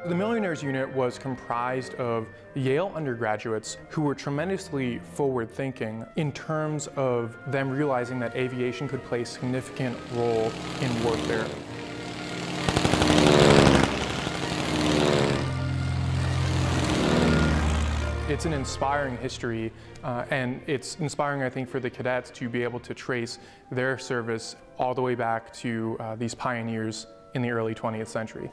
The Millionaires Unit was comprised of Yale undergraduates who were tremendously forward-thinking in terms of them realizing that aviation could play a significant role in warfare. It's an inspiring history, and it's inspiring, I think, for the cadets to be able to trace their service all the way back to these pioneers in the early 20th century.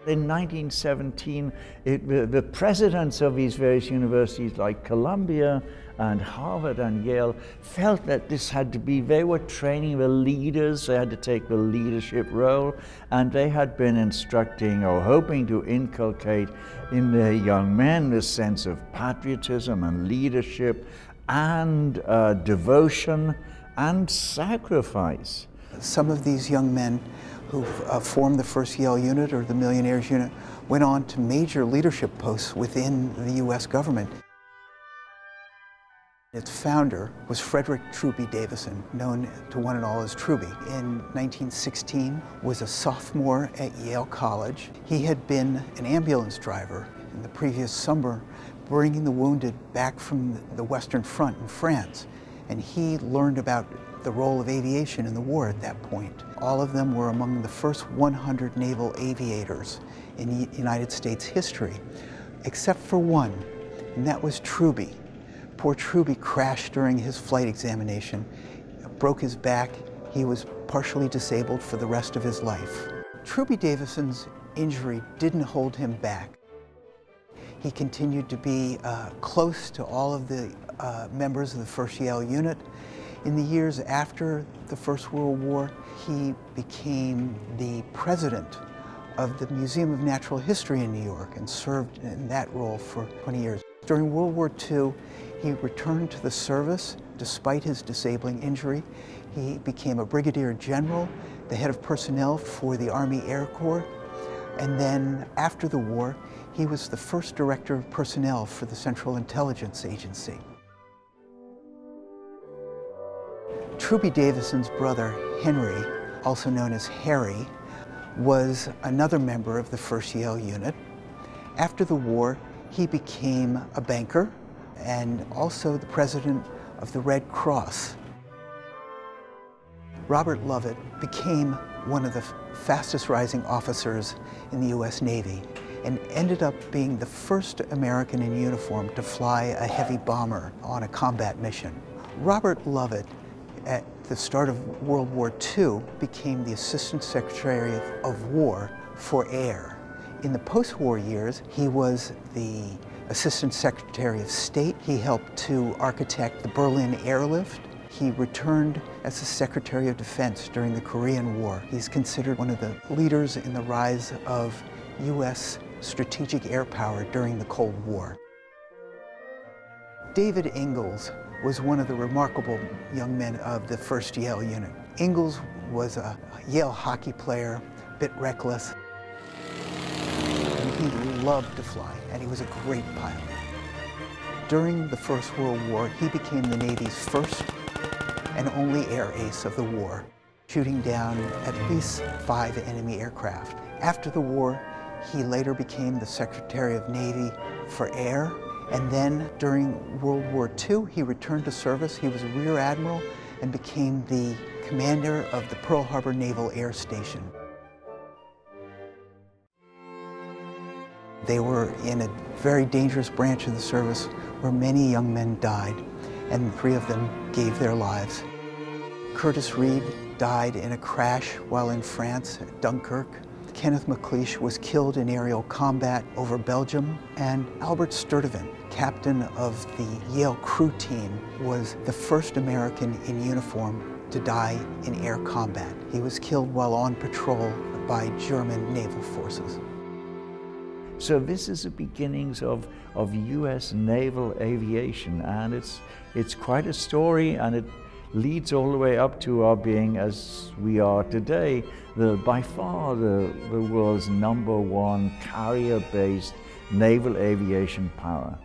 In 1917, the presidents of these various universities like Columbia and Harvard and Yale felt that this had to be, they were training the leaders, they had to take the leadership role, and they had been instructing or hoping to inculcate in their young men this sense of patriotism and leadership and devotion and sacrifice. Some of these young men who formed the First Yale Unit or the Millionaires Unit went on to major leadership posts within the U.S. government. Its founder was Frederick Truby Davison, known to one and all as Truby. In 1916, was a sophomore at Yale College. He had been an ambulance driver in the previous summer, bringing the wounded back from the Western Front in France, and he learned about the role of aviation in the war at that point. All of them were among the first 100 naval aviators in United States history, except for one, and that was Truby. Poor Truby crashed during his flight examination, broke his back. He was partially disabled for the rest of his life. Truby Davison's injury didn't hold him back. He continued to be close to all of the members of the First Yale Unit. In the years after the First World War, he became the president of the Museum of Natural History in New York and served in that role for 20 years. During World War II, he returned to the service despite his disabling injury. He became a brigadier general, the head of personnel for the Army Air Corps, and then after the war, he was the first director of personnel for the Central Intelligence Agency. Truby Davison's brother, Henry, also known as Harry, was another member of the First Yale Unit. After the war, he became a banker and also the president of the Red Cross. Robert Lovett became one of the fastest rising officers in the U.S. Navy and ended up being the first American in uniform to fly a heavy bomber on a combat mission. Robert Lovett, at the start of World War II, became the Assistant Secretary of War for Air. In the post-war years, he was the Assistant Secretary of State. He helped to architect the Berlin airlift. He returned as the Secretary of Defense during the Korean War. He's considered one of the leaders in the rise of U.S. strategic air power during the Cold War. David Ingalls was one of the remarkable young men of the First Yale Unit. Ingalls was a Yale hockey player, a bit reckless. And he loved to fly, and he was a great pilot. During the First World War, he became the Navy's first and only air ace of the war, shooting down at least 5 enemy aircraft. After the war, he later became the Secretary of Navy for Air. And then during World War II, he returned to service. He was a Rear Admiral and became the commander of the Pearl Harbor Naval Air Station. They were in a very dangerous branch of the service where many young men died, and 3 of them gave their lives. Curtis Reed died in a crash while in France at Dunkirk. Kenneth McLeish was killed in aerial combat over Belgium, and Albert Sturtevant, captain of the Yale crew team, was the first American in uniform to die in air combat. He was killed while on patrol by German naval forces. So this is the beginnings of U.S. naval aviation, and it's quite a story, and it leads all the way up to our being as we are today, by far the world's #1 carrier-based naval aviation power.